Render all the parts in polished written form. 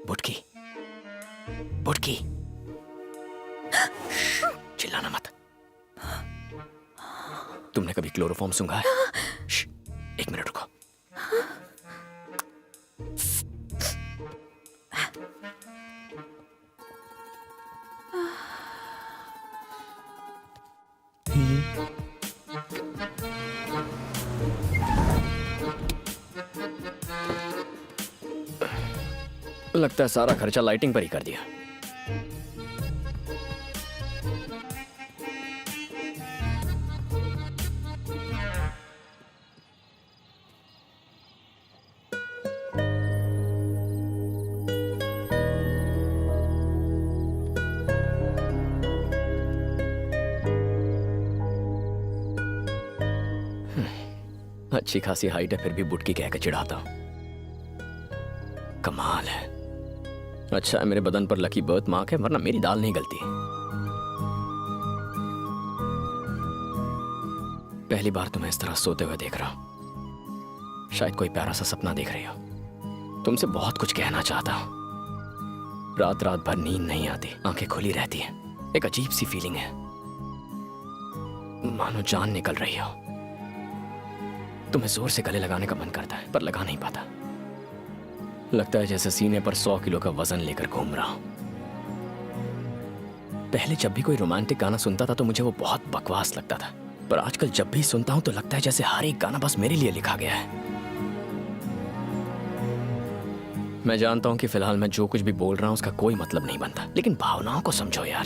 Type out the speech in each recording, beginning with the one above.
बुटकी, बुटकी, चिल्लाना मत। तुमने कभी क्लोरोफॉर्म सूंघा है? एक मिनट रुको। लगता है सारा खर्चा लाइटिंग पर ही कर दिया। अच्छी खासी हाइट है, फिर भी बुटकी कहकर चिढ़ाता हूं। कमाल है। अच्छा है मेरे बदन पर लकी बर्थ मार्क है, वरना मेरी दाल नहीं गलती। पहली बार तुम्हें इस तरह सोते हुए देख रहा हूं। शायद कोई प्यारा सा सपना देख रही हो। तुमसे बहुत कुछ कहना चाहता हूं। रात रात भर नींद नहीं आती, आंखें खुली रहती हैं। एक अजीब सी फीलिंग है, मानो जान निकल रही हो। तुम्हें जोर से गले लगाने का मन करता है, पर लगा नहीं पाता। लगता है जैसे सीने पर 100 किलो का वजन लेकर घूम रहा हूं। पहले जब भी कोई रोमांटिक गाना सुनता था तो मुझे वो बहुत बकवास लगता था, पर आजकल जब भी सुनता हूं तो लगता है जैसे हर एक गाना बस मेरे लिए लिखा गया है। मैं जानता हूं कि फिलहाल मैं जो कुछ भी बोल रहा हूं उसका कोई मतलब नहीं बनता, लेकिन भावनाओं को समझो यार।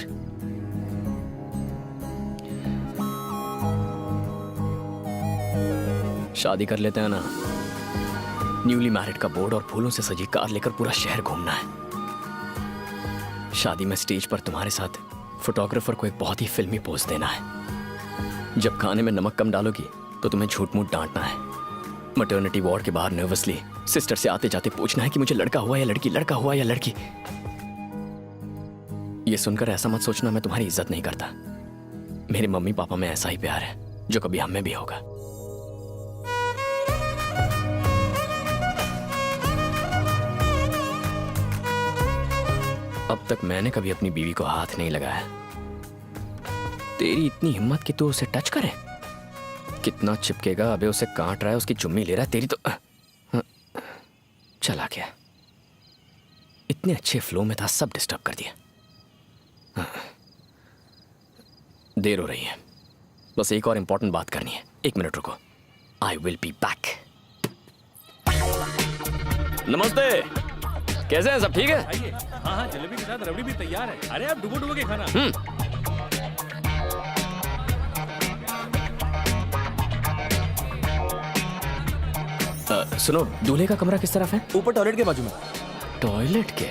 शादी कर लेते हैं ना। न्यूली मैरिड का बोर्ड और फूलों से सजी कार लेकर पूरा शहर घूमना है। शादी में स्टेज पर तुम्हारे साथ फोटोग्राफर को एक बहुत ही फिल्मी पोज देना है। जब खाने में नमक कम डालोगी तो तुम्हें झूठ मूठ डांटना है। मैटरनिटी वार्ड के बाहर नर्वसली सिस्टर से आते जाते पूछना है कि मुझे लड़का हुआ या लड़की, लड़का हुआ या लड़की। ये सुनकर ऐसा मत सोचना मैं तुम्हारी इज्जत नहीं करता। मेरे मम्मी पापा में ऐसा ही प्यार है जो कभी हमें भी होगा। अब तक मैंने कभी अपनी बीवी को हाथ नहीं लगाया। तेरी इतनी हिम्मत कि तू उसे टच करे? कितना चिपकेगा? अबे उसे काट रहा है, उसकी चुम्मी ले रहा है। तेरी तो चला गया। इतने अच्छे फ्लो में था, सब डिस्टर्ब कर दिया। देर हो रही है, बस एक और इंपॉर्टेंट बात करनी है। 1 मिनट रुको, आई विल बी बैक। नमस्ते, कैसे हैं सब? ठीक है? आइए। हाँ हाँ, जलेबी के साथ रबड़ी भी तैयार है। अरे आप डुबो डुबो के खाना। सुनो, दूल्हे का कमरा किस तरफ है? ऊपर टॉयलेट के बाजू में। टॉयलेट के?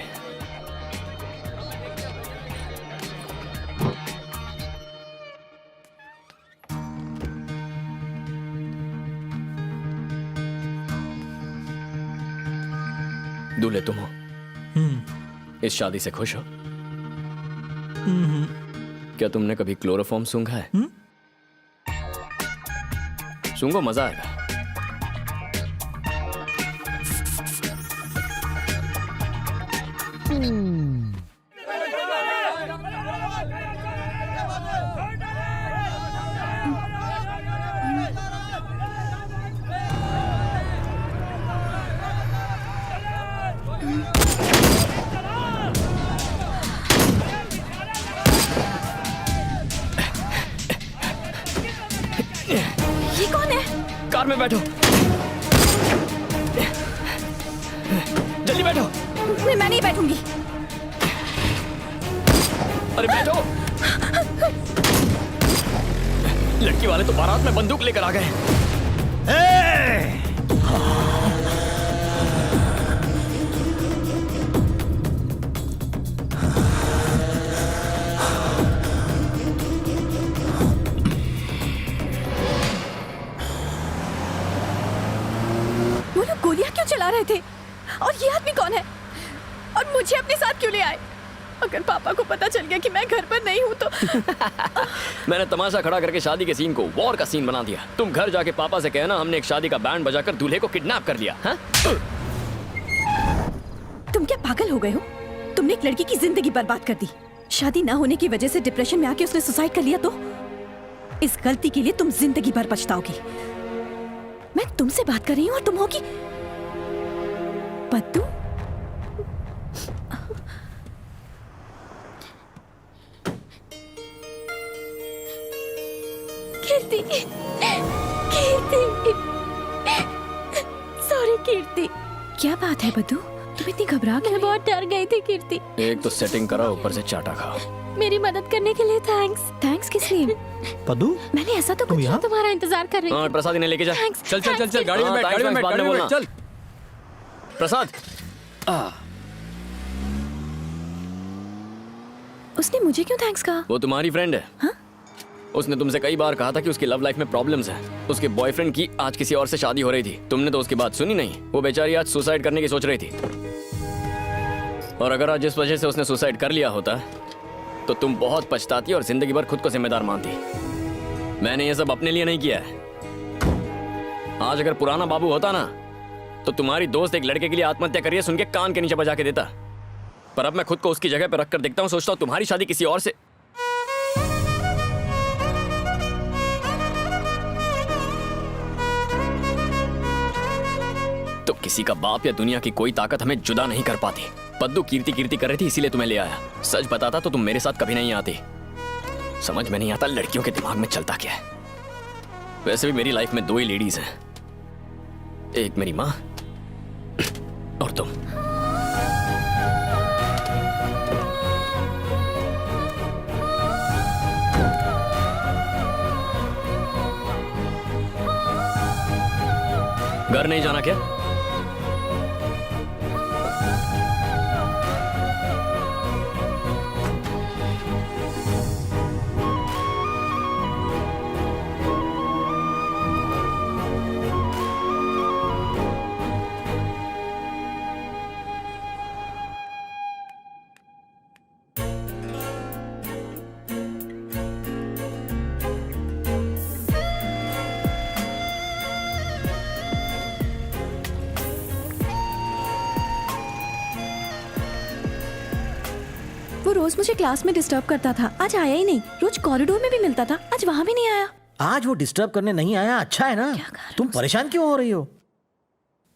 दूल्हे तुम हो? इस शादी से खुश हो? क्या तुमने कभी क्लोरोफॉर्म सूंघा है? सूंघो, मजा आएगा। ये कौन है? कार में बैठो, जल्दी बैठो। मैं नहीं बैठूंगी। अरे बैठो। लड़की वाले तो बारात में बंदूक लेकर आ गए। वो लोग गोलियां क्यों चला रहे थे? और ये आदमी कौन है? और मुझे अपने साथ क्यों ले आए? अगर पापा को पता चल गया कि मैं घर पर नहीं हूँ तो मैंने तमाशा खड़ा करके शादी के सीन को वॉर का सीन बना दिया। तुम घर जाके पापा से कहना हमने एक शादी का बैंड बजाकर दूल्हे को किडनैप कर लिया। हाँ? तुम क्या पागल हो गए हो? तुमने एक लड़की की जिंदगी बर्बाद कर दी। शादी ना होने की वजह से डिप्रेशन में आके उसने सुसाइड कर लिया तो इस गलती के लिए तुम जिंदगी भर पछताओगी। मैं तुमसे बात कर रही हूँ और तुम होगी पद्दू। कीर्ति, कीर्ति, सॉरी कीर्ति। क्या बात है पद्दू? तुम इतनी घबरा गई? मैं बहुत डर गई थी कीर्ति। एक तो सेटिंग करा, ऊपर से चाटा खाओ। मेरी मदद करने के लिए थैंक्स। थैंक्स किस लिए? पद्दू, मैंने ऐसा तो कुछ नहीं, तुम्हारा इंतजार कर रही थी। हाँ, प्रसाद इन्हें लेके जा। थैंक्स। चल चल चल चल गाड़ी में हाँ, बैठ, गाड़ी में बैठ, बाद गाड़ी में में बोलना। बैठ, चल। प्रसाद, उसने मुझे क्यों थैंक्स कहा? वो तुम्हारी फ्रेंड है। हाँ? उसने तुमसे कई बार कहा था कि उसकी लव लाइफ में प्रॉब्लम्स हैं। उसके बॉयफ्रेंड की आज किसी और से शादी हो रही थी। तुमने तो उसकी बात सुनी नहीं। वो बेचारी आज सुसाइड करने की सोच रही थी। और अगर आज जिस वजह से उसने सुसाइड कर लिया होता तो तुम बहुत पछताती और जिंदगी भर खुद को जिम्मेदार मानती। मैंने ये सब अपने लिए नहीं किया है। आज अगर पुराना बाबू होता ना तो तुम्हारी दोस्त एक लड़के के लिए आत्महत्या करिए सुन के कान के नीचे बजा के देता। पर अब मैं खुद को उसकी जगह पर रखकर देखता हूँ, सोचता हूँ तुम्हारी शादी किसी और से। तो किसी का बाप या दुनिया की कोई ताकत हमें जुदा नहीं कर पाती। पद्दू कीर्ति कीर्ति कर रही थी, इसीलिए तुम्हें ले आया। सच बताता तो तुम मेरे साथ कभी नहीं आती। समझ में नहीं आता लड़कियों के दिमाग में चलता क्या है। वैसे भी मेरी लाइफ में दो ही लेडीज हैं, एक मेरी माँ और तुम। घर नहीं जाना क्या? वो रोज मुझे क्लास में डिस्टर्ब करता था, आज आया ही नहीं। रोज कॉरिडोर में भी मिलता था, आज वहां भी नहीं आया। आज वो डिस्टर्ब करने नहीं आया, अच्छा है ना? तुम परेशान क्यों हो रही हो?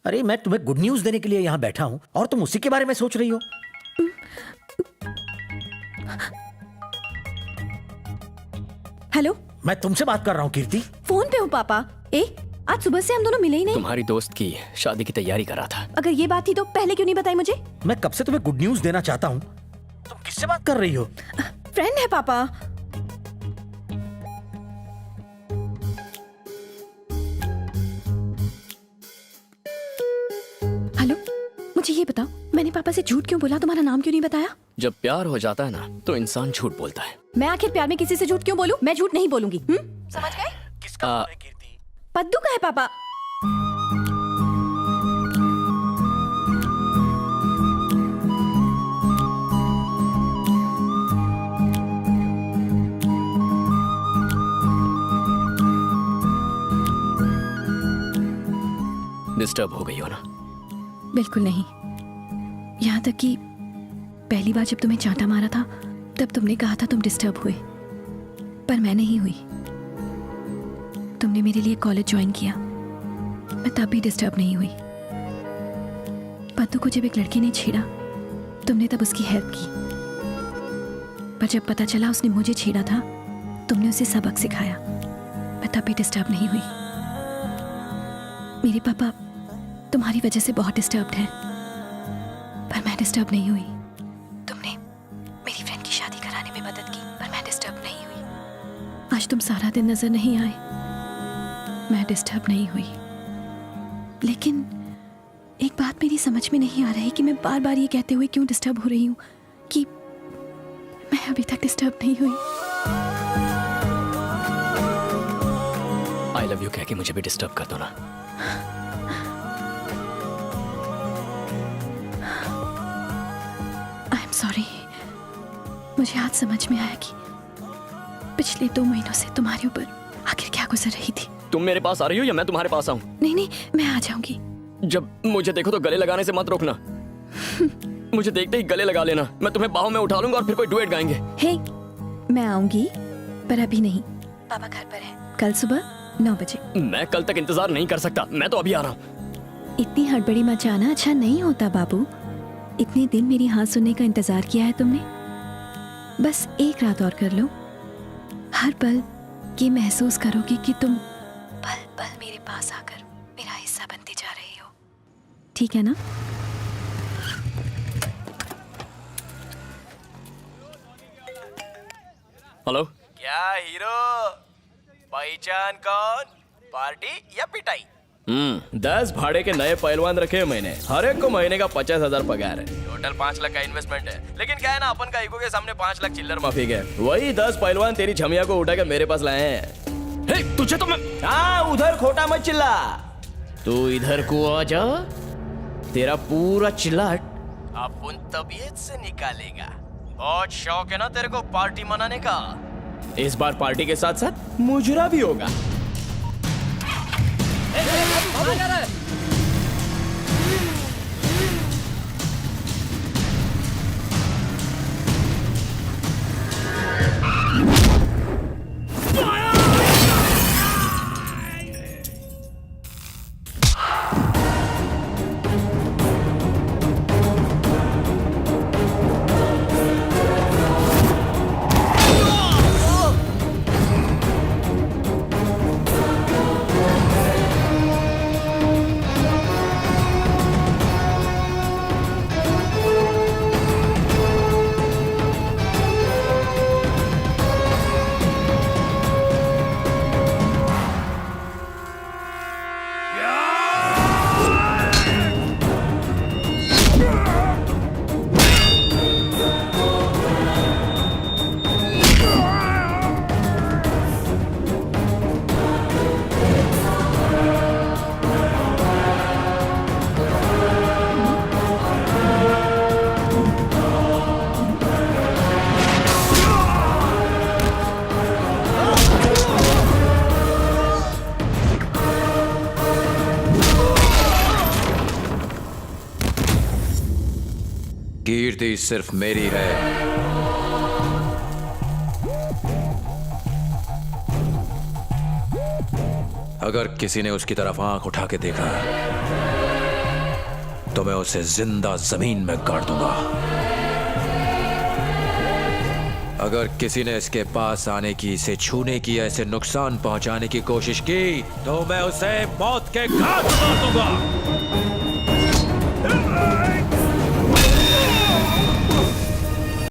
अरे मैं तुम्हें गुड न्यूज देने के लिए यहाँ बैठा हूँ और तुम उसी के बारे में सोच रही हो। हेलो, मैं तुमसे बात कर रहा हूँ कीर्ति। फोन पे हूँ पापा। आज सुबह से हम दोनों मिले ही नहीं। तुम्हारी दोस्त की शादी की तैयारी कर रहा था। अगर ये बात थी तो पहले क्यों नहीं बताई मुझे? मैं कब से तुम्हें गुड न्यूज देना चाहता हूँ, तुम किससे बात कर रही हो? फ्रेंड है पापा। हेलो, मुझे ये बताओ, मैंने पापा से झूठ क्यों बोला? तुम्हारा नाम क्यों नहीं बताया? जब प्यार हो जाता है ना तो इंसान झूठ बोलता है। मैं आखिर प्यार में किसी से झूठ क्यों बोलूं? मैं झूठ नहीं बोलूंगी। समझ गए? किसका फोन है कीर्ति? पद्दू का है पापा। डिस्टर्ब हो गई हो ना? बिल्कुल नहीं। यहाँ तक कि पहली बार जब तुम्हें चांटा मारा था तब तुमने कहा था तुम डिस्टर्ब हुए, पर मैं नहीं हुई। तुमने मेरे लिए कॉलेज ज्वाइन किया, मैं तब भी डिस्टर्ब नहीं हुई। पद्दू को जब एक लड़के ने छेड़ा तुमने तब उसकी हेल्प की, पर जब पता चला उसने मुझे छेड़ा था तुमने उसे सबक सिखाया। मैं तब भी डिस्टर्ब नहीं हुई। मेरे पापा तुम्हारी वजह से बहुत डिस्टर्ब्ड हैं, पर मैं डिस्टर्ब नहीं हुई। तुमने मेरी फ्रेंड की शादी कराने में मदद की, पर मैं डिस्टर्ब नहीं हुई। आज तुम सारा दिन नजर नहीं आए, मैं डिस्टर्ब नहीं हुई। लेकिन एक बात मेरी समझ में नहीं आ रही कि मैं बार बार ये कहते हुए क्यों डिस्टर्ब हो रही हूँ कि मैं अभी तक डिस्टर्ब नहीं हुई। आई लव यू कह के मुझे भी डिस्टर्ब कर दो ना। I am sorry. मुझे आज समझ में आया कि पिछले 2 महीनों से तुम्हारे ऊपर आखिर क्या गुजर रही थी। तुम मेरे पास आ रही हो या मैं तुम्हारे पास आऊं? नहीं नहीं, मैं आ जाऊंगी। जब मुझे देखो तो गले लगाने से मत रोकना। मुझे देखते ही गले लगा लेना, मैं तुम्हें बाहों में उठा लूंगा और फिर कोई डुएट गाएंगे। हे, मैं आऊंगी पर अभी नहीं। पापा घर पर है, कल सुबह 9 बजे। मैं कल तक इंतजार नहीं कर सकता, मैं तो अभी आ रहा हूँ। इतनी हड़बड़ी मच जाना अच्छा नहीं होता बाबू। इतने दिन मेरी हाँ सुनने का इंतजार किया है तुमने, बस एक रात और कर लो। हर पल ये महसूस करोगी कि तुम पल पल मेरे पास आकर मेरा हिस्सा बनती जा रही हो। ठीक है ना? हेलो। क्या हीरो, पहचान कौन? पार्टी या पिटाई? 10 भाड़े के नए पहलवान रखे हैं मैंने, हर एक को महीने का 50,000 पगार है। टोटल 5 लाख का इन्वेस्टमेंट है, लेकिन क्या है ना, अपन का ईगो के सामने 5 लाख चिल्लर माफी। ठीक है, वही 10 पहलवान तेरी छमिया को उठा के मेरे पास लाए हैं। हे, तुझे तो मैं हाँ, उधर खोटा मत चिल्ला। तू इधर को आ जा, तेरा पूरा चिल्लाट अपन तबीयत से निकालेगा। बहुत शौक है ना तेरे को पार्टी मनाने का? इस बार पार्टी के साथ साथ मुजरा भी होगा। कीर्ति सिर्फ मेरी है। अगर किसी ने उसकी तरफ आंख उठा के देखा तो मैं उसे जिंदा जमीन में गाड़ दूंगा। अगर किसी ने इसके पास आने की, इसे छूने की, ऐसे नुकसान पहुंचाने की कोशिश की तो मैं उसे मौत के घाट उतार दूंगा।